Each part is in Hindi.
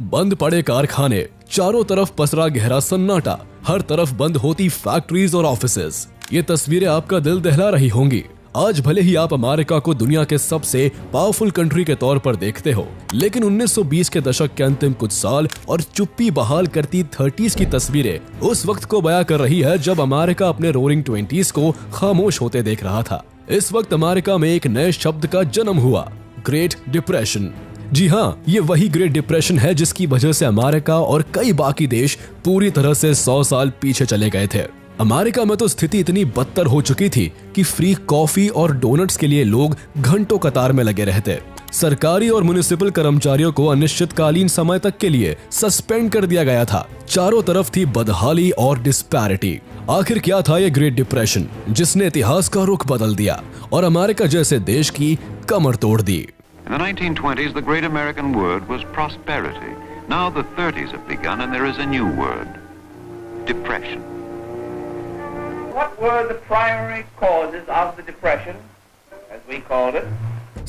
बंद पड़े कारखाने, चारों तरफ पसरा गहरा सन्नाटा, हर तरफ बंद होती फैक्ट्रीज और ऑफिसेज। ये तस्वीरें आपका दिल दहला रही होंगी। आज भले ही आप अमेरिका को दुनिया के सबसे पावरफुल कंट्री के तौर पर देखते हो, लेकिन 1920 के दशक के अंतिम कुछ साल और चुप्पी बहाल करती 30s की तस्वीरें उस वक्त को बयां कर रही है जब अमेरिका अपने रोरिंग 20s को खामोश होते देख रहा था। इस वक्त अमेरिका में एक नए शब्द का जन्म हुआ, ग्रेट डिप्रेशन। जी हाँ, ये वही ग्रेट डिप्रेशन है जिसकी वजह से अमेरिका और कई बाकी देश पूरी तरह से 100 साल पीछे चले गए थे। अमेरिका में तो स्थिति इतनी बदतर हो चुकी थी कि फ्री कॉफी और डोनट्स के लिए लोग घंटों कतार में लगे रहते। सरकारी और म्युनिसिपल कर्मचारियों को अनिश्चितकालीन समय तक के लिए सस्पेंड कर दिया गया था। चारों तरफ थी बदहाली और डिस्पैरिटी। आखिर क्या था ये ग्रेट डिप्रेशन जिसने इतिहास का रुख बदल दिया और अमेरिका जैसे देश की कमर तोड़ दी? In the 1920s, the great American word was prosperity. Now the 30s have begun and there is a new word, depression. What were the primary causes of the depression, as we called it?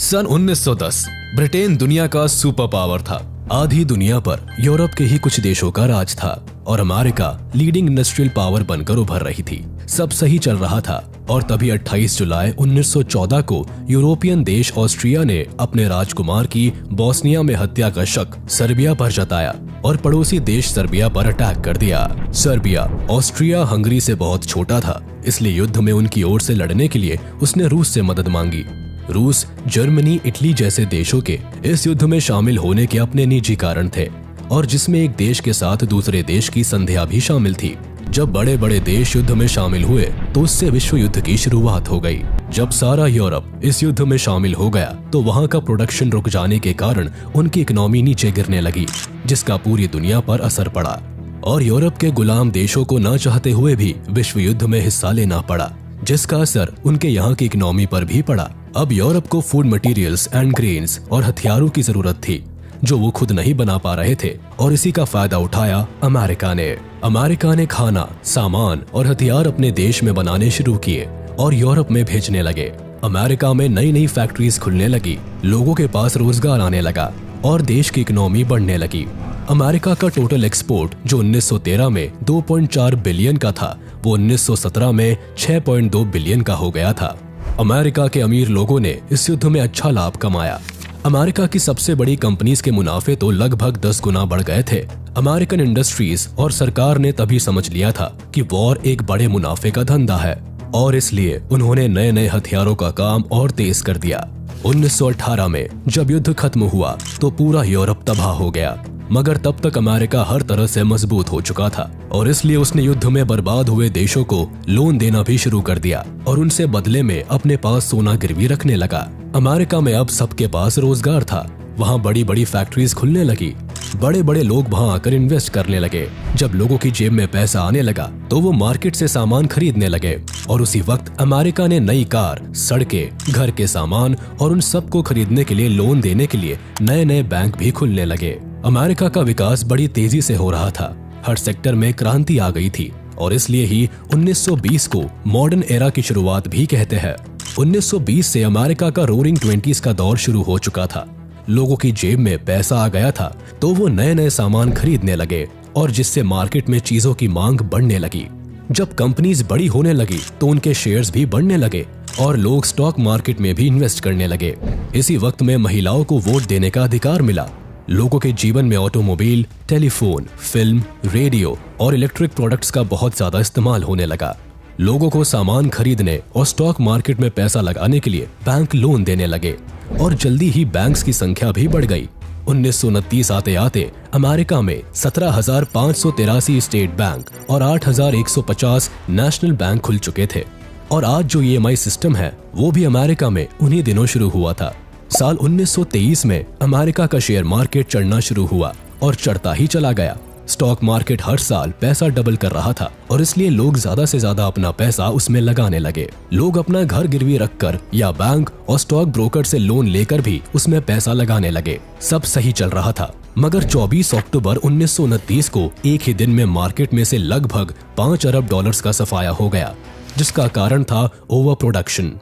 सन 1910 ब्रिटेन दुनिया का सुपर पावर था। आधी दुनिया पर यूरोप के ही कुछ देशों का राज था और अमेरिका लीडिंग इंडस्ट्रियल पावर बनकर उभर रही थी। सब सही चल रहा था और तभी 28 जुलाई 1914 को यूरोपियन देश ऑस्ट्रिया ने अपने राजकुमार की बोस्निया में हत्या का शक सर्बिया पर जताया और पड़ोसी देश सर्बिया पर अटैक कर दिया। सर्बिया ऑस्ट्रिया हंगरी से बहुत छोटा था, इसलिए युद्ध में उनकी ओर से लड़ने के लिए उसने रूस से मदद मांगी। रूस, जर्मनी, इटली जैसे देशों के इस युद्ध में शामिल होने के अपने निजी कारण थे और जिसमें एक देश के साथ दूसरे देश की संधियां भी शामिल थी। जब बड़े बड़े देश युद्ध में शामिल हुए तो उससे विश्व युद्ध की शुरुआत हो गई। जब सारा यूरोप इस युद्ध में शामिल हो गया तो वहां का प्रोडक्शन रुक जाने के कारण उनकी इकोनॉमी नीचे गिरने लगी, जिसका पूरी दुनिया पर असर पड़ा और यूरोप के गुलाम देशों को न चाहते हुए भी विश्व युद्ध में हिस्सा लेना पड़ा, जिसका असर उनके यहाँ की इकोनॉमी पर भी पड़ा। अब यूरोप को फूड मटेरियल्स एंड ग्रेन्स और हथियारों की जरूरत थी जो वो खुद नहीं बना पा रहे थे और इसी का फायदा उठाया अमेरिका ने। अमेरिका ने खाना, सामान और हथियार अपने देश में बनाने शुरू किए और यूरोप में भेजने लगे। अमेरिका में नई नई फैक्ट्रीज खुलने लगी, लोगों के पास रोजगार आने लगा और देश की इकोनॉमी बढ़ने लगी। अमेरिका का टोटल एक्सपोर्ट जो 1913 में 2.4 बिलियन का था, वो 1917 में 6.2 बिलियन का हो गया था। अमेरिका के अमीर लोगों ने इस युद्ध में अच्छा लाभ कमाया। अमेरिका की सबसे बड़ी कंपनीज के मुनाफे तो लगभग 10 गुना बढ़ गए थे। अमेरिकन इंडस्ट्रीज और सरकार ने तभी समझ लिया था कि वॉर एक बड़े मुनाफे का धंधा है और इसलिए उन्होंने नए नए हथियारों का काम और तेज कर दिया। 1918 में जब युद्ध खत्म हुआ तो पूरा यूरोप तबाह हो गया, मगर तब तक अमेरिका हर तरह से मजबूत हो चुका था और इसलिए उसने युद्ध में बर्बाद हुए देशों को लोन देना भी शुरू कर दिया और उनसे बदले में अपने पास सोना गिरवी रखने लगा। अमेरिका में अब सबके पास रोजगार था, वहाँ बड़ी बड़ी फैक्ट्रीज खुलने लगी, बड़े बड़े लोग वहाँ आकर इन्वेस्ट करने लगे। जब लोगों की जेब में पैसा आने लगा तो वो मार्केट से सामान खरीदने लगे और उसी वक्त अमेरिका ने नई कार, सड़कें, घर के सामान और उन सब को खरीदने के लिए लोन देने के लिए नए नए बैंक भी खुलने लगे। अमेरिका का विकास बड़ी तेजी से हो रहा था, हर सेक्टर में क्रांति आ गई थी और इसलिए ही 1920 को मॉडर्न एरा की शुरुआत भी कहते हैं। 1920 से अमेरिका का रोरिंग 20s का दौर शुरू हो चुका था। लोगों की जेब में पैसा आ गया था तो वो नए नए सामान खरीदने लगे और जिससे मार्केट में चीजों की मांग बढ़ने लगी। जब कंपनीज बड़ी होने लगी तो उनके शेयर्स भी बढ़ने लगे और लोग स्टॉक मार्केट में भी इन्वेस्ट करने लगे। इसी वक्त में महिलाओं को वोट देने का अधिकार मिला। लोगों के जीवन में ऑटोमोबाइल, टेलीफोन, फिल्म, रेडियो और इलेक्ट्रिक प्रोडक्ट्स का बहुत ज्यादा इस्तेमाल होने लगा। लोगों को सामान खरीदने और स्टॉक मार्केट में पैसा लगाने के लिए बैंक लोन देने लगे और जल्दी ही बैंक्स की संख्या भी बढ़ गई। 1929 आते आते अमेरिका में 17,583 स्टेट बैंक और 8,150 नेशनल बैंक खुल चुके थे और आज जो EMI सिस्टम है वो भी अमेरिका में उन्हीं दिनों शुरू हुआ था। साल 1923 में अमेरिका का शेयर मार्केट चढ़ना शुरू हुआ और चढ़ता ही चला गया। स्टॉक मार्केट हर साल पैसा डबल कर रहा था और इसलिए लोग ज्यादा से ज्यादा अपना पैसा उसमें लगाने लगे। लोग अपना घर गिरवी रखकर या बैंक और स्टॉक ब्रोकर से लोन लेकर भी उसमें पैसा लगाने लगे। सब सही चल रहा था, मगर 24 अक्टूबर 1929 को एक ही दिन में मार्केट में से लगभग 5 अरब डॉलर्स का सफाया हो गया, जिसका कारण था ओवर प्रोडक्शन।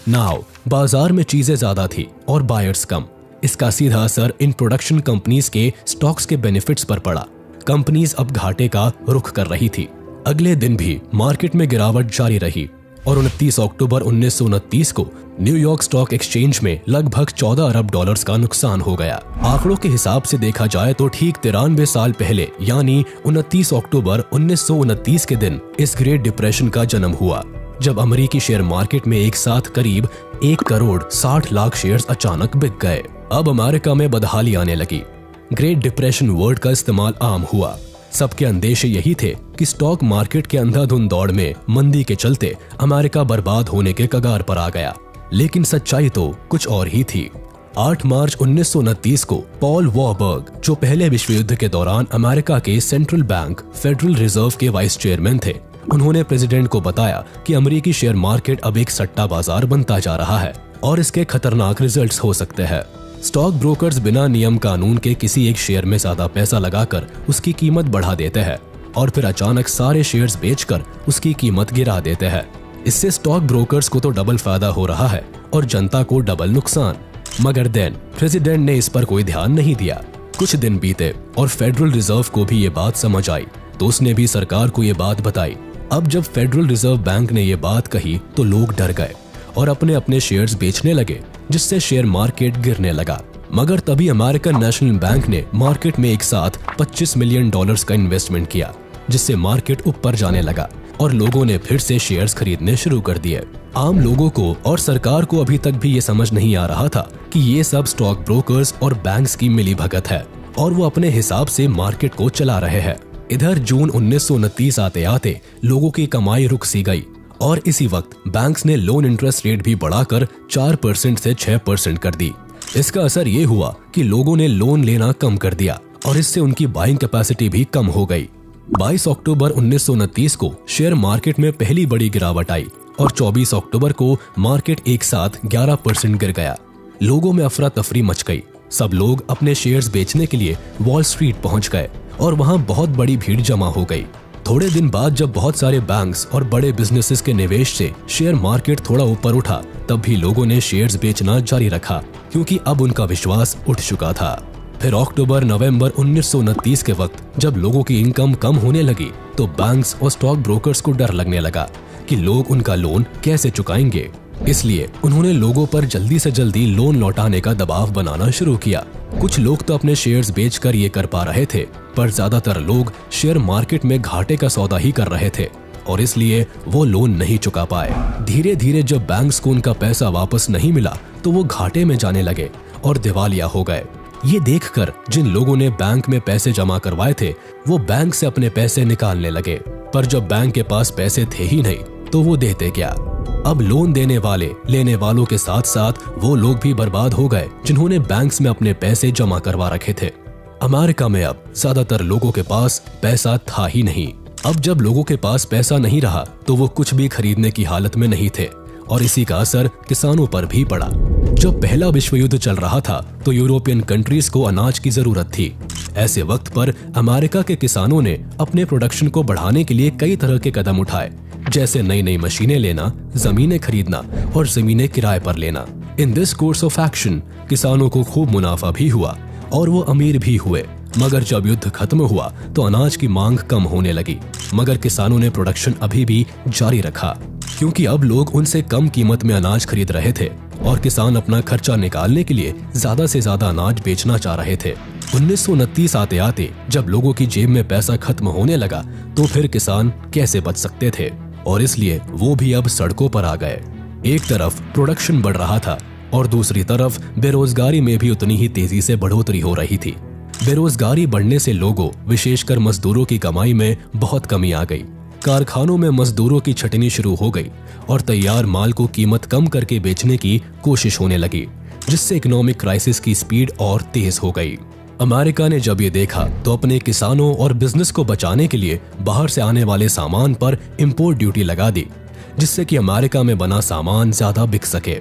नाउ बाजार में चीजें ज्यादा थी और बायर्स कम, इसका सीधा असर इन प्रोडक्शन कंपनीज के स्टॉक्स के बेनिफिट्स पर पड़ा। कंपनीज अब घाटे का रुख कर रही थी। अगले दिन भी मार्केट में गिरावट जारी रही और 29 अक्टूबर 1929 को न्यूयॉर्क स्टॉक एक्सचेंज में लगभग 14 अरब डॉलर्स का नुकसान हो गया। आंकड़ों के हिसाब से देखा जाए तो ठीक 93 साल पहले यानी 29 अक्टूबर 1929 के दिन इस ग्रेट डिप्रेशन का जन्म हुआ, जब अमेरिकी शेयर मार्केट में एक साथ करीब 1 करोड़ 60 लाख शेयर्स अचानक बिक गए। अब अमेरिका में बदहाली आने लगी। ग्रेट डिप्रेशन वर्ड का इस्तेमाल आम हुआ। सबके अंदेशे यही थे कि स्टॉक मार्केट के अंधाधुंध दौड़ में मंदी के चलते अमेरिका बर्बाद होने के कगार पर आ गया। लेकिन सच्चाई तो कुछ और ही थी। 8 मार्च 1929 को पॉल वॉरबर्ग, जो पहले विश्व युद्ध के दौरान अमेरिका के सेंट्रल बैंक फेडरल रिजर्व के वाइस चेयरमैन थे, उन्होंने प्रेसिडेंट को बताया कि अमेरिकी शेयर मार्केट अब एक सट्टा बाजार बनता जा रहा है और इसके खतरनाक रिजल्ट्स हो सकते हैं। स्टॉक ब्रोकर्स बिना नियम कानून के किसी एक शेयर में ज्यादा पैसा लगाकर उसकी कीमत बढ़ा देते हैं और फिर अचानक सारे शेयर्स बेचकर उसकी कीमत गिरा देते हैं। इससे स्टॉक ब्रोकर्स को तो डबल फायदा हो रहा है और जनता को डबल नुकसान। मगर देन प्रेसिडेंट ने इस पर कोई ध्यान नहीं दिया। कुछ दिन बीते और फेडरल रिजर्व को भी ये बात समझ आई तो उसने भी सरकार को ये बात बताई। अब जब फेडरल रिजर्व बैंक ने ये बात कही तो लोग डर गए और अपने अपने शेयर्स बेचने लगे, जिससे शेयर मार्केट गिरने लगा। मगर तभी अमेरिकन नेशनल बैंक ने मार्केट में एक साथ $25 मिलियन का इन्वेस्टमेंट किया, जिससे मार्केट ऊपर जाने लगा और लोगों ने फिर से शेयर्स खरीदने शुरू कर दिए। आम लोगों को और सरकार को अभी तक भी ये समझ नहीं आ रहा था कि ये सब स्टॉक ब्रोकर्स और बैंक्स की मिलीभगत है और वो अपने हिसाब से मार्केट को चला रहे हैं। इधर जून 1929 आते आते लोगों की कमाई रुक सी गई और इसी वक्त बैंक्स ने लोन इंटरेस्ट रेट भी बढ़ाकर 4% से 6% कर दी। इसका असर ये हुआ कि लोगों ने लोन लेना कम कर दिया और इससे उनकी बाइंग कैपेसिटी भी कम हो गई। 22 अक्टूबर 1929 को शेयर मार्केट में पहली बड़ी गिरावट आई और 24 अक्टूबर को मार्केट एक साथ 11% गिर गया। लोगों में अफरा तफरी मच गई। सब लोग अपने शेयर्स बेचने के लिए वॉल स्ट्रीट पहुंच गए और वहां बहुत बड़ी भीड़ जमा हो गई। थोड़े दिन बाद जब बहुत सारे बैंक्स और बड़े बिजनेसेस के निवेश से शेयर मार्केट थोड़ा ऊपर उठा, तब भी लोगों ने शेयर्स बेचना जारी रखा क्योंकि अब उनका विश्वास उठ चुका था। फिर अक्टूबर नवंबर 1929 के वक्त जब लोगों की इनकम कम होने लगी तो बैंक्स और स्टॉक ब्रोकर्स को डर लगने लगा कि लोग उनका लोन कैसे चुकाएंगे। इसलिए उन्होंने लोगों पर जल्दी से जल्दी लोन लौटाने का दबाव बनाना शुरू किया। कुछ लोग तो अपने शेयर्स बेचकर ये कर पा रहे थे, पर ज्यादातर लोग शेयर मार्केट में घाटे का सौदा ही कर रहे थे और इसलिए वो लोन नहीं चुका पाए। धीरे धीरे जब बैंक्स को उनका पैसा वापस नहीं मिला तो वो घाटे में जाने लगे और दिवालिया हो गए। ये देखकर जिन लोगों ने बैंक में पैसे जमा करवाए थे वो बैंक से अपने पैसे निकालने लगे, पर जब बैंक के पास पैसे थे ही नहीं तो वो देते क्या। अब लोन देने वाले लेने वालों के साथ साथ वो लोग भी बर्बाद हो गए जिन्होंने बैंक्स में अपने पैसे जमा करवा रखे थे। अमेरिका में अब ज्यादातर लोगों के पास पैसा था ही नहीं। अब जब लोगों के पास पैसा नहीं रहा तो वो कुछ भी खरीदने की हालत में नहीं थे और इसी का असर किसानों पर भी पड़ा। जब पहला विश्व युद्ध चल रहा था तो यूरोपियन कंट्रीज को अनाज की जरूरत थी। ऐसे वक्त पर अमेरिका के किसानों ने अपने प्रोडक्शन को बढ़ाने के लिए कई तरह के कदम उठाए, जैसे नई नई मशीनें लेना, जमीनें खरीदना और जमीनें किराए पर लेना। In this course of action किसानों को खूब मुनाफा भी हुआ और वो अमीर भी हुए। मगर जब युद्ध खत्म हुआ तो अनाज की मांग कम होने लगी, मगर किसानों ने प्रोडक्शन अभी भी जारी रखा क्योंकि अब लोग उनसे कम कीमत में अनाज खरीद रहे थे और किसान अपना खर्चा निकालने के लिए ज्यादा से ज्यादा अनाज बेचना चाह रहे थे। 1929 आते आते जब लोगों की जेब में पैसा खत्म होने लगा तो फिर किसान कैसे बच सकते थे और इसलिए वो भी अब सड़कों पर आ गए। एक तरफ प्रोडक्शन बढ़ रहा था और दूसरी तरफ बेरोजगारी में भी उतनी ही तेजी से बढ़ोतरी हो रही थी। बेरोजगारी बढ़ने से लोगों, विशेषकर मजदूरों की कमाई में बहुत कमी आ गई। कारखानों में मजदूरों की छटनी शुरू हो गई और तैयार माल को कीमत कम करके बेचने की कोशिश होने लगी, जिससे इकोनॉमिक क्राइसिस की स्पीड और तेज हो गई। अमेरिका ने जब ये देखा तो अपने किसानों और बिजनेस को बचाने के लिए बाहर से आने वाले सामान पर इंपोर्ट ड्यूटी लगा दी, जिससे कि अमेरिका में बना सामान ज्यादा बिक सके।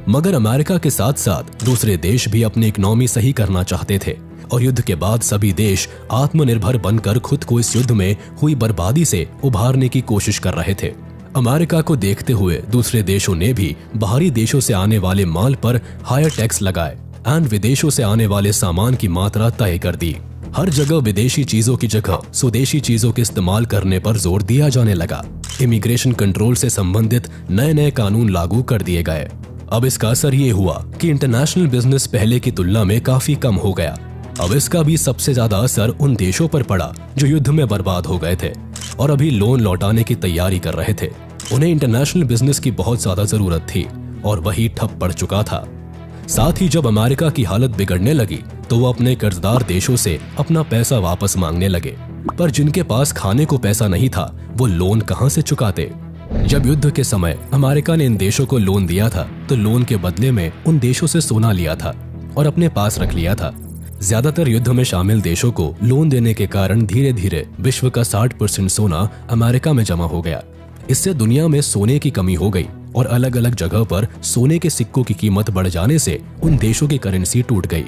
मगर अमेरिका के साथ साथ दूसरे देश भी अपनी इकोनॉमी सही करना चाहते थे और युद्ध के बाद सभी देश आत्मनिर्भर बनकर खुद को इस युद्ध में हुई बर्बादी से उभारने की कोशिश कर रहे थे। अमेरिका को देखते हुए दूसरे देशों ने भी बाहरी देशों से आने वाले माल पर हायर टैक्स लगाए एंड विदेशों से आने वाले सामान की मात्रा तय कर दी। हर जगह विदेशी चीजों की जगह स्वदेशी चीजों के इस्तेमाल करने पर जोर दिया जाने लगा। इमिग्रेशन कंट्रोल से संबंधित नए नए कानून लागू कर दिए गए। अब इसका असर ये हुआ कि इंटरनेशनल बिजनेस पहले की तुलना में काफी कम हो गया। अब इसका भी सबसे ज्यादा असर उन देशों पर पड़ा जो युद्ध में बर्बाद हो गए थे और अभी लोन लौटाने की तैयारी कर रहे थे। उन्हें इंटरनेशनल बिजनेस की बहुत ज्यादा जरूरत थी और वही ठप पड़ चुका था। साथ ही जब अमेरिका की हालत बिगड़ने लगी तो वो अपने कर्जदार देशों से अपना पैसा वापस मांगने लगे, पर जिनके पास खाने को पैसा नहीं था वो लोन कहां से चुकाते। जब युद्ध के समय अमेरिका ने इन देशों को लोन दिया था तो लोन के बदले में उन देशों से सोना लिया था और अपने पास रख लिया था। ज्यादातर युद्ध में शामिल देशों को लोन देने के कारण धीरे धीरे विश्व का 60% सोना अमेरिका में जमा हो गया। इससे दुनिया में सोने की कमी हो गई और अलग अलग जगह पर सोने के सिक्कों की कीमत बढ़ जाने से उन देशों की करेंसी टूट गई।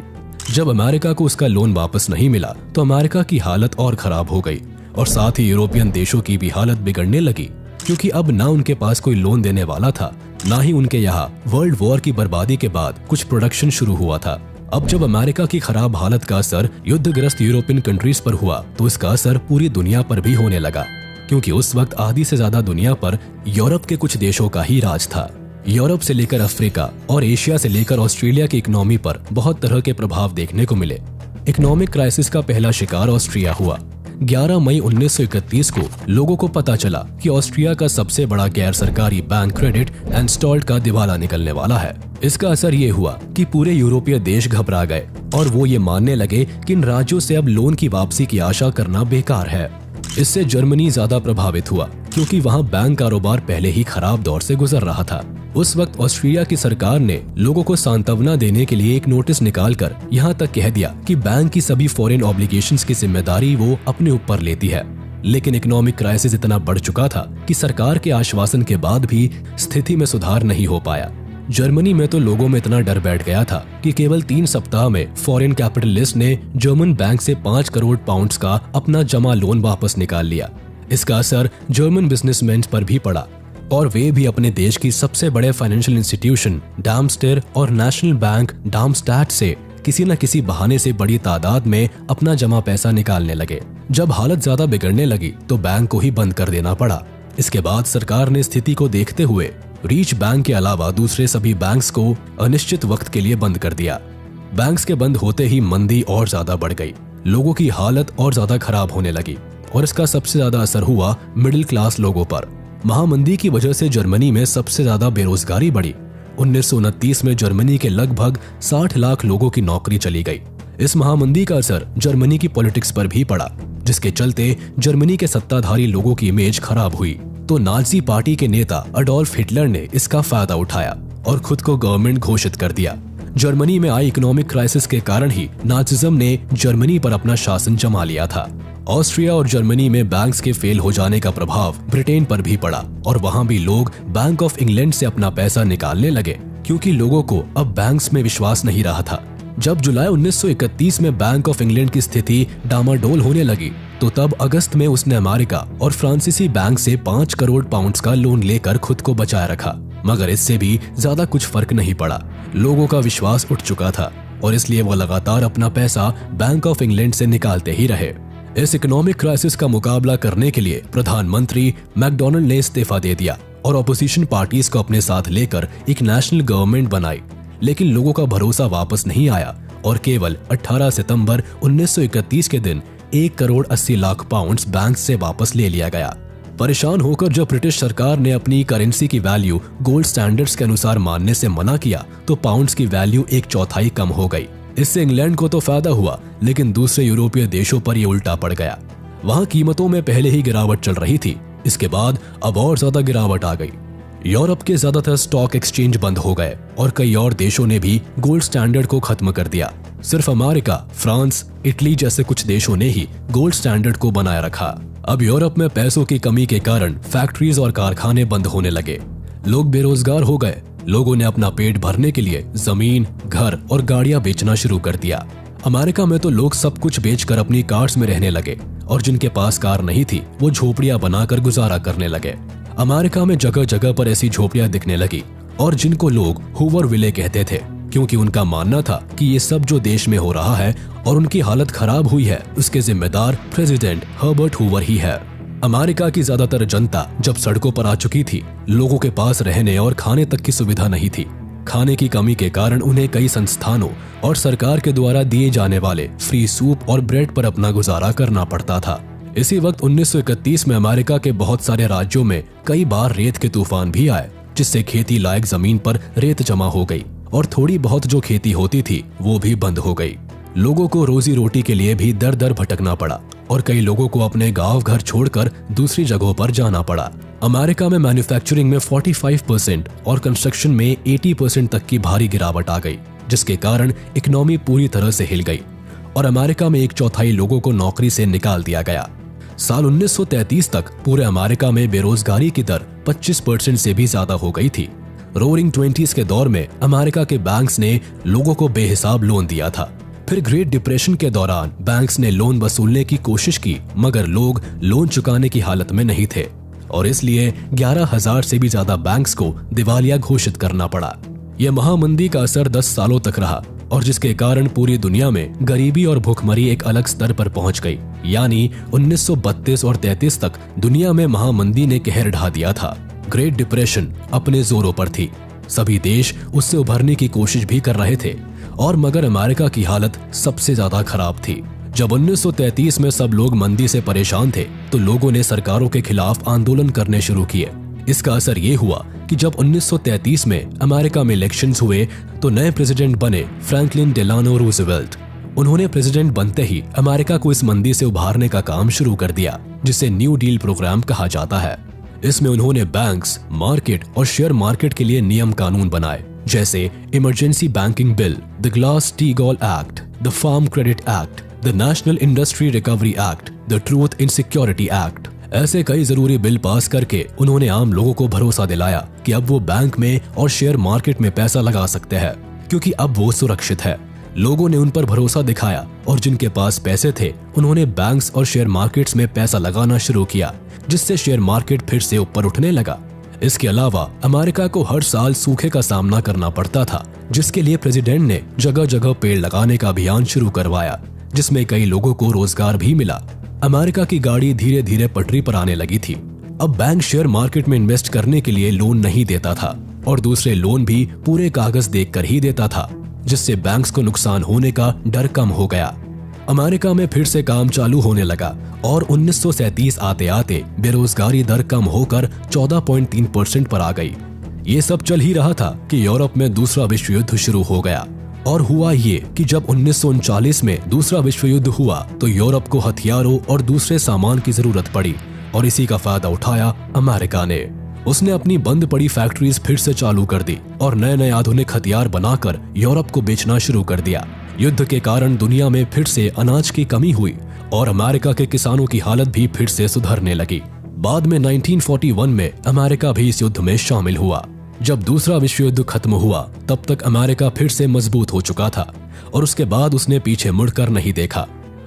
जब अमेरिका को उसका लोन वापस नहीं मिला तो अमेरिका की हालत और खराब हो गई और साथ ही यूरोपियन देशों की भी हालत बिगड़ने लगी, क्योंकि अब ना उनके पास कोई लोन देने वाला था, ना ही उनके यहाँ वर्ल्ड वॉर की बर्बादी के बाद कुछ प्रोडक्शन शुरू हुआ था। अब जब अमेरिका की खराब हालत का असर युद्धग्रस्त यूरोपियन कंट्रीज पर हुआ तो इसका असर पूरी दुनिया पर भी होने लगा, क्योंकि उस वक्त आधी से ज्यादा दुनिया पर यूरोप के कुछ देशों का ही राज था। यूरोप से लेकर अफ्रीका और एशिया से लेकर ऑस्ट्रेलिया की इकोनॉमी पर बहुत तरह के प्रभाव देखने को मिले। इकोनॉमिक क्राइसिस का पहला शिकार ऑस्ट्रिया हुआ। 11 मई 1931 को लोगों को पता चला कि ऑस्ट्रिया का सबसे बड़ा गैर सरकारी बैंक क्रेडिट एनस्टॉल्ट का दिवाला निकलने वाला है। इसका असर ये हुआ कि पूरे यूरोपीय देश घबरा गए और वो ये मानने लगे कि इन राज्यों से अब लोन की वापसी की आशा करना बेकार है। इससे जर्मनी ज्यादा प्रभावित हुआ, क्योंकि वहाँ बैंक कारोबार पहले ही खराब दौर से गुजर रहा था। उस वक्त ऑस्ट्रिया की सरकार ने लोगों को सांत्वना देने के लिए एक नोटिस निकालकर यहाँ तक कह दिया कि बैंक की सभी फॉरेन ऑब्लिगेशंस की जिम्मेदारी वो अपने ऊपर लेती है। लेकिन इकोनॉमिक क्राइसिस इतना बढ़ चुका था कि सरकार के आश्वासन के बाद भी स्थिति में सुधार नहीं हो पाया। जर्मनी में तो लोगों में इतना डर बैठ गया था कि केवल 3 सप्ताह में फॉरेन कैपिटलिस्ट ने जर्मन बैंक से 5 करोड़ पाउंड्स का अपना जमा लोन वापस निकाल लिया। इसका असर जर्मन बिजनेसमैन पर भी पड़ा और वे भी अपने देश की सबसे बड़े फाइनेंशियल इंस्टीट्यूशन डार्मस्टेर और नेशनल बैंक डार्मस्टैट से किसी न किसी बहाने से बड़ी तादाद में अपना जमा पैसा निकालने लगे। जब हालत ज्यादा बिगड़ने लगी तो बैंक को ही बंद कर देना पड़ा। इसके बाद सरकार ने स्थिति को देखते हुए रीच बैंक के अलावा दूसरे सभी बैंक्स को अनिश्चित वक्त के लिए बंद कर दिया। बैंक्स के बंद होते ही मंदी और ज्यादा बढ़ गई, लोगों की हालत और ज्यादा खराब होने लगी और इसका सबसे ज्यादा असर हुआ मिडिल क्लास लोगों पर। महामंदी की वजह से जर्मनी में सबसे ज्यादा बेरोजगारी बढ़ी। 1929 में जर्मनी के लगभग 60 लाख लोगों की नौकरी चली गई। इस महामंदी का असर जर्मनी की पॉलिटिक्स पर भी पड़ा, जिसके चलते जर्मनी के सत्ताधारी लोगों की इमेज खराब हुई। तो नाजी पार्टी के नेता अडोल्फ हिटलर ने इसका फायदा उठाया और खुद को गवर्नमेंट घोषित कर दिया। जर्मनी में आई इकोनॉमिक क्राइसिस के कारण ही नाजिज्म ने जर्मनी पर अपना शासन जमा लिया था। ऑस्ट्रिया और जर्मनी में बैंक्स के फेल हो जाने का प्रभाव ब्रिटेन पर भी पड़ा और वहां भी लोग बैंक ऑफ इंग्लैंड से अपना पैसा निकालने लगे, क्योंकि लोगों को अब बैंक्स में विश्वास नहीं रहा था। जब जुलाई 1931 में बैंक ऑफ इंग्लैंड की स्थिति डामाडोल होने लगी तो तब अगस्त में उसने अमेरिका और फ्रांसीसी बैंक से 5 करोड़ पाउंड्स का लोन लेकर खुद को बचाए रखा, मगर इससे भी ज्यादा कुछ फर्क नहीं पड़ा। लोगों का विश्वास उठ चुका था और इसलिए वो लगातार अपना पैसा बैंक ऑफ इंग्लैंड से निकालते ही रहे। इस इकोनॉमिक क्राइसिस का मुकाबला करने के लिए प्रधानमंत्री मैकडोनाल्ड ने इस्तीफा दे दिया और ऑपोजिशन पार्टीज को अपने साथ लेकर एक नेशनल गवर्नमेंट बनाई। लेकिन लोगों का भरोसा वापस नहीं आया और केवल 18 सितंबर 1931 के दिन 1 करोड़ 80 लाख पाउंड्स बैंक से वापस ले लिया गया। परेशान होकर जब ब्रिटिश सरकार ने अपनी करेंसी की वैल्यू गोल्ड स्टैंडर्ड्स के अनुसार मानने से मना किया तो पाउंड्स की वैल्यू 1/4 कम हो गई। इससे इंग्लैंड को तो फायदा हुआ, लेकिन दूसरे यूरोपीय देशों पर यह उल्टा पड़ गया। वहां कीमतों में पहले ही गिरावट चल रही थी, इसके बाद अब और ज्यादा गिरावट आ गई। यूरोप के ज्यादातर स्टॉक एक्सचेंज बंद हो गए और कई और देशों ने भी गोल्ड स्टैंडर्ड को खत्म कर दिया। सिर्फ अमेरिका, फ्रांस, इटली जैसे कुछ देशों ने ही गोल्ड स्टैंडर्ड को बनाए रखा। अब यूरोप में पैसों की कमी के कारण फैक्ट्रीज और कारखाने बंद होने लगे। लोग बेरोजगार हो गए। लोगों ने अपना पेट भरने के लिए जमीन, घर और गाड़ियां बेचना शुरू कर दिया। अमेरिका में तो लोग सब कुछ बेचकर अपनी कार्स में रहने लगे और जिनके पास कार नहीं थी वो झोपड़ियां बनाकर गुजारा करने लगे। अमेरिका में जगह जगह पर ऐसी झोपड़ियां दिखने लगी और जिनको लोग हूवर विले कहते थे, क्योंकि उनका मानना था कि ये सब जो देश में हो रहा है और उनकी हालत खराब हुई है, उसके जिम्मेदार प्रेसिडेंट हर्बर्ट हूवर ही है। अमेरिका की ज्यादातर जनता जब सड़कों पर आ चुकी थी, लोगों के पास रहने और खाने तक की सुविधा नहीं थी। खाने की कमी के कारण उन्हें कई संस्थानों और सरकार के द्वारा दिए जाने वाले फ्री सूप और ब्रेड पर अपना गुजारा करना पड़ता था। इसी वक्त 1931 में अमेरिका के बहुत सारे राज्यों में कई बार रेत के तूफान भी आए, जिससे खेती लायक जमीन पर रेत जमा हो गई और थोड़ी बहुत जो खेती होती थी वो भी बंद हो गई। लोगों को रोजी रोटी के लिए भी दर दर भटकना पड़ा और कई लोगों को अपने गांव घर छोड़कर दूसरी जगहों पर जाना पड़ा। अमेरिका में मैन्युफैक्चरिंग में 45% और कंस्ट्रक्शन में 80% तक की भारी गिरावट आ गई, जिसके कारण इकोनॉमी पूरी तरह से हिल गई और अमेरिका में 1/4 लोगों को नौकरी से निकाल दिया गया। साल 1933 तक पूरे अमेरिका में बेरोजगारी की दर 25% से भी ज्यादा हो गई थी। रोरिंग 20s के दौर में अमेरिका के बैंक्स ने लोगों को बेहिसाब लोन दिया था। फिर ग्रेट डिप्रेशन के दौरान बैंक्स ने लोन वसूलने की कोशिश की, मगर लोग लोन चुकाने की हालत में नहीं थे और इसलिए 11,000 से भी ज्यादा बैंक्स को दिवालिया घोषित करना पड़ा। यह महामंदी का असर 10 सालों तक रहा और जिसके कारण पूरी दुनिया में गरीबी और भुखमरी एक अलग स्तर पर पहुंच गई। यानी 1932 और 33 तक दुनिया में महामंदी ने कहर ढा दिया था। ग्रेट डिप्रेशन अपने जोरों पर थी, सभी देश उससे उभरने की कोशिश भी कर रहे थे और मगर अमेरिका की हालत सबसे ज्यादा खराब थी। जब 1933 में सब लोग मंदी से परेशान थे तो लोगों ने सरकारों के खिलाफ आंदोलन करने शुरू किए। इसका असर ये हुआ कि जब 1933 में अमेरिका में इलेक्शंस हुए तो नए प्रेसिडेंट बने फ्रैंकलिन डेलानो रूजवेल्ट। उन्होंने प्रेसिडेंट बनते ही अमेरिका को इस मंदी से उभारने का काम शुरू कर दिया, जिसे न्यू डील प्रोग्राम कहा जाता है। इसमें उन्होंने बैंक्स, मार्केट और शेयर मार्केट के लिए नियम कानून बनाए, जैसे emergency banking bill, the Glass Steagall act, the farm credit act, the national industry recovery act, the truth in security act. ऐसे कई जरूरी बिल पास करके उन्होंने आम लोगों को भरोसा दिलाया कि अब वो बैंक में और शेयर मार्केट में पैसा लगा सकते हैं, क्योंकि अब वो सुरक्षित है। लोगों ने उन पर भरोसा दिखाया और जिनके पास पैसे थे उन्होंने बैंक्स और शेयर मार्केट्स में पैसा लगाना शुरू किया, जिससे शेयर मार्केट फिर से ऊपर उठने लगा। इसके अलावा अमेरिका को हर साल सूखे का सामना करना पड़ता था, जिसके लिए प्रेसिडेंट ने जगह जगह पेड़ लगाने का अभियान शुरू करवाया, जिसमें कई लोगों को रोजगार भी मिला। अमेरिका की गाड़ी धीरे धीरे पटरी पर आने लगी थी। अब बैंक शेयर मार्केट में इन्वेस्ट करने के लिए लोन नहीं देता था और दूसरे लोन भी पूरे कागज देखकर ही देता था, जिससे बैंक्स को नुकसान होने का डर कम हो गया। अमेरिका में फिर से काम चालू होने लगा और 1937 आते आते बेरोजगारी दर कम होकर 14.3% पर आ गई। ये सब चल ही रहा था कि यूरोप में दूसरा विश्व युद्ध शुरू हो गया और हुआ ये कि जब 1939 में दूसरा विश्व युद्ध हुआ तो यूरोप को हथियारों और दूसरे सामान की जरूरत पड़ी और इसी का फायदा उठाया अमेरिका ने। उसने अपनी बंद पड़ी फैक्ट्रीज फिर से चालू कर दी और नए नए आधुनिक हथियार बनाकर यूरोप को बेचना शुरू कर दिया। युद्ध के कारण दुनिया में फिर से अनाज की कमी हुई और अमेरिका के किसानों की हालत भी फिर से सुधरने लगी। बाद में 1941 में अमेरिका भी इस युद्ध में शामिल हुआ। जब दूसरा विश्व युद्ध खत्म हुआ तब तक अमेरिका फिर से मजबूत हो चुका था और उसके बाद उसने पीछे मुड़कर नहीं देखा।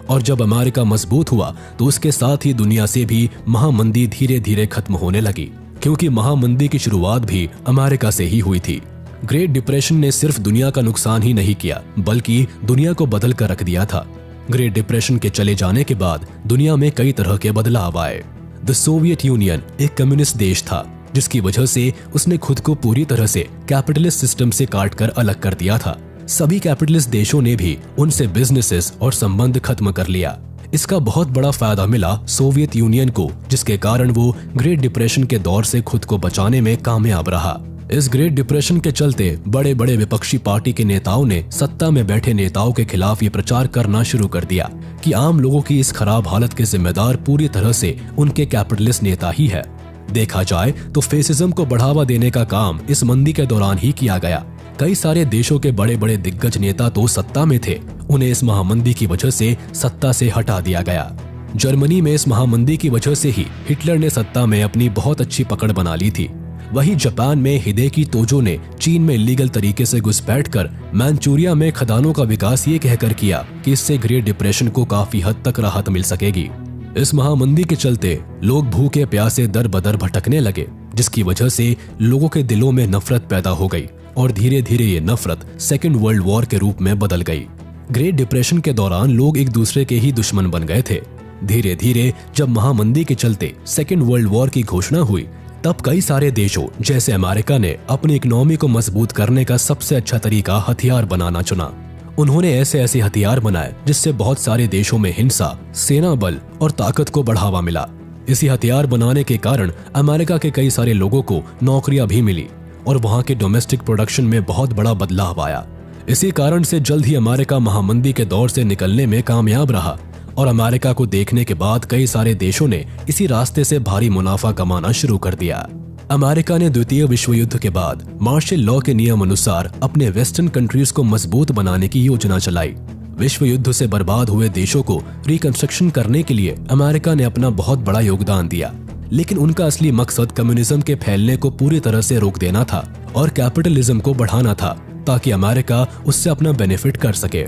और जब अमेरिका मजबूत हुआ तो उसके साथ ही दुनिया से भी महामंदी धीरे धीरे खत्म होने लगी, क्योंकि महामंदी की शुरुआत भी अमेरिका से ही हुई थी। ग्रेट डिप्रेशन ने सिर्फ दुनिया का नुकसान ही नहीं किया बल्कि दुनिया को बदल कर रख दिया था। ग्रेट डिप्रेशन के चले जाने के बाद दुनिया में कई तरह के बदलाव आए। द सोवियत यूनियन एक कम्युनिस्ट देश था, जिसकी वजह से उसने खुद को पूरी तरह से कैपिटलिस्ट सिस्टम से काटकर अलग कर दिया था। सभी कैपिटलिस्ट देशों ने भी उनसे बिजनेसेस और संबंध खत्म कर लिया। इसका बहुत बड़ा फायदा मिला सोवियत यूनियन को, जिसके कारण वो ग्रेट डिप्रेशन के दौर से खुद को बचाने में कामयाब रहा। इस ग्रेट डिप्रेशन के चलते बड़े बड़े विपक्षी पार्टी के नेताओं ने सत्ता में बैठे नेताओं के खिलाफ ये प्रचार करना शुरू कर दिया कि आम लोगों की इस खराब हालत के जिम्मेदार पूरी तरह से उनके कैपिटलिस्ट नेता ही है। देखा जाए तो फेसिज्म को बढ़ावा देने का काम इस मंदी के दौरान ही किया गया। कई सारे देशों के बड़े बड़े दिग्गज नेता तो सत्ता में थे, उन्हें इस महामंदी की वजह से सत्ता से हटा दिया गया। जर्मनी में इस महामंदी की वजह से ही हिटलर ने सत्ता में अपनी बहुत अच्छी पकड़ बना ली थी। वहीं जापान में हिदेकी तोजो ने चीन में इलीगल तरीके से घुसपैठ कर मैनचूरिया में खदानों का विकास ये कहकर किया कि इससे ग्रेट डिप्रेशन को काफी हद तक राहत मिल सकेगी। इस महामंदी के चलते लोग भूखे प्यासे दर बदर भटकने लगे, जिसकी वजह से लोगों के दिलों में नफरत पैदा हो गई और धीरे धीरे ये नफरत सेकेंड वर्ल्ड वॉर के रूप में बदल गई। ग्रेट डिप्रेशन के दौरान लोग एक दूसरे के ही दुश्मन बन गए थे। धीरे धीरे जब महामंदी के चलते सेकेंड वर्ल्ड वॉर की घोषणा हुई, तब कई सारे देशों जैसे अमेरिका ने अपनी इकोनॉमी को मजबूत करने का सबसे अच्छा तरीका हथियार बनाना चुना। उन्होंने ऐसे ऐसे हथियार बनाए जिससे बहुत सारे देशों में हिंसा, सेना बल और ताकत को बढ़ावा मिला। इसी हथियार बनाने के कारण अमेरिका के कई सारे लोगों को नौकरियां भी मिली और वहां के डोमेस्टिक प्रोडक्शन में बहुत बड़ा बदलाव आया। इसी कारण से जल्द ही अमेरिका महामंदी के दौर से निकलने में कामयाब रहा और अमेरिका को देखने के बाद कई सारे देशों ने इसी रास्ते से भारी मुनाफा कमाना शुरू कर दिया। अमेरिका ने द्वितीय विश्व युद्ध के बाद मार्शल लॉ के नियम अनुसार अपने वेस्टर्न कंट्रीज को मजबूत बनाने की योजना चलाई। विश्व युद्ध से बर्बाद हुए देशों को रिकंस्ट्रक्शन करने के लिए अमेरिका ने अपना बहुत बड़ा योगदान दिया, लेकिन उनका असली मकसद कम्युनिज्म के फैलने को पूरी तरह से रोक देना था और कैपिटलिज्म को बढ़ाना था ताकि अमेरिका उससे अपना बेनिफिट कर सके।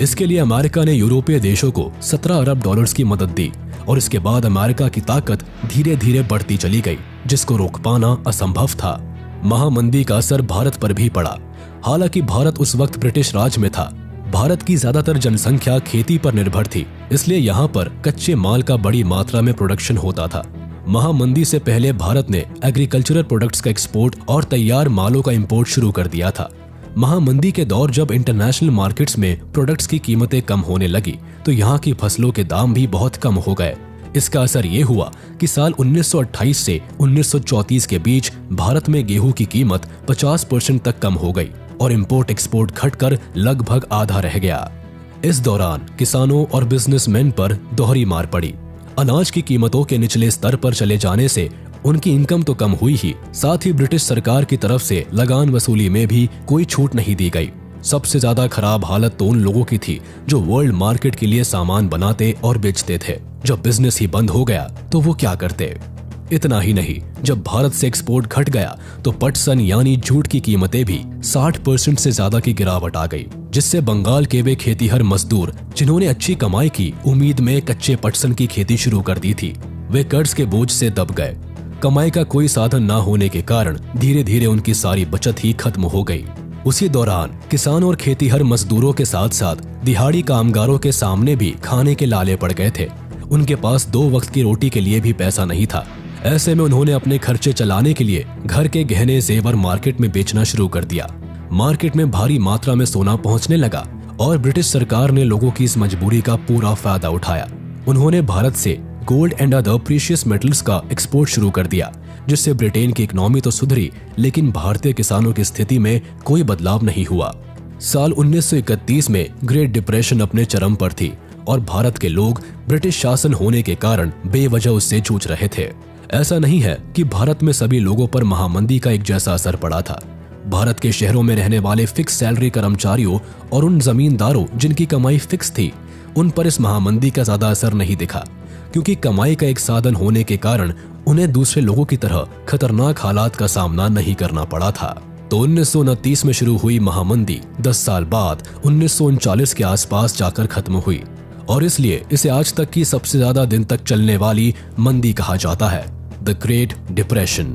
इसके लिए अमेरिका ने यूरोपीय देशों को 17 अरब डॉलर्स की मदद दी और इसके बाद अमेरिका की ताकत धीरे धीरे बढ़ती चली गई, जिसको रोक पाना असंभव था। महामंदी का असर भारत पर भी पड़ा। हालांकि भारत उस वक्त ब्रिटिश राज में था। भारत की ज्यादातर जनसंख्या खेती पर निर्भर थी, इसलिए यहाँ पर कच्चे माल का बड़ी मात्रा में प्रोडक्शन होता था। महामंदी से पहले भारत ने एग्रीकल्चरल प्रोडक्ट्स का एक्सपोर्ट और तैयार मालों का इंपोर्ट शुरू कर दिया था। महामंदी के दौर जब इंटरनेशनल मार्केट्स में प्रोडक्ट्स की कीमतें कम होने लगी, तो यहाँ की फसलों के दाम भी बहुत कम हो गए। इसका असर ये हुआ कि साल 1928 से 1934 के बीच भारत में गेहूं की कीमत 50% तक कम हो गई और इंपोर्ट एक्सपोर्ट घटकर लगभग आधा रह गया। इस दौरान किसानों और बिजनेसमैन पर दोहरी मार पड़ी। अनाज की कीमतों के निचले स्तर पर चले जाने से उनकी इनकम तो कम हुई ही, साथ ही ब्रिटिश सरकार की तरफ से लगान वसूली में भी कोई छूट नहीं दी गई। सबसे ज्यादा खराब हालत तो उन लोगों की थी जो वर्ल्ड मार्केट के लिए सामान बनाते और बेचते थे। जब बिजनेस ही बंद हो गया तो वो क्या करते। इतना ही नहीं, जब भारत से एक्सपोर्ट घट गया तो पटसन यानी जूट की कीमतें भी 60% से ज्यादा की गिरावट आ गई, जिससे बंगाल के वे खेतीहर मजदूर जिन्होंने अच्छी कमाई की उम्मीद में कच्चे पटसन की खेती शुरू कर दी थी, वे कर्ज के बोझ से दब गए। कमाई का कोई साधन ना होने के कारण धीरे धीरे उनकी सारी बचत ही खत्म हो गई। उसी दौरान किसान और खेतीहर मजदूरों के साथ साथ दिहाड़ी कामगारों के सामने भी खाने के लाले पड़ गए थे। उनके पास 2 वक्त की रोटी के लिए भी पैसा नहीं था। ऐसे में उन्होंने अपने खर्चे चलाने के लिए घर के गहने जेवर मार्केट में बेचना शुरू कर दिया। मार्केट में भारी मात्रा में सोना पहुंचने लगा और ब्रिटिश सरकार ने लोगों की इस मजबूरी का पूरा फायदा उठाया। उन्होंने भारत से gold and other precious metals का एक्सपोर्ट शुरू कर दिया, जिससे ब्रिटेन की इकोनॉमी तो सुधरी, लेकिन भारतीय किसानों की स्थिति में कोई बदलाव नहीं हुआ। साल 1931 में ग्रेट डिप्रेशन अपने चरम पर थी और भारत के लोग ब्रिटिश शासन होने के कारण बेवजह उससे जूझ रहे थे। ऐसा नहीं है कि भारत में सभी लोगों पर महामंदी का एक जैसा असर पड़ा था। भारत के शहरों में रहने वाले फिक्स सैलरी कर्मचारियों और उन जमींदारों जिनकी कमाई फिक्स थी, उन पर इस महामंदी का ज्यादा असर नहीं दिखा, क्योंकि कमाई का एक साधन होने के कारण उन्हें दूसरे लोगों की तरह खतरनाक हालात का सामना नहीं करना पड़ा था। तो 1929 में शुरू हुई महामंदी 10 साल बाद 1939 के आसपास जाकर खत्म हुई और इसलिए इसे आज तक की सबसे ज्यादा दिन तक चलने वाली मंदी कहा जाता है, द ग्रेट डिप्रेशन।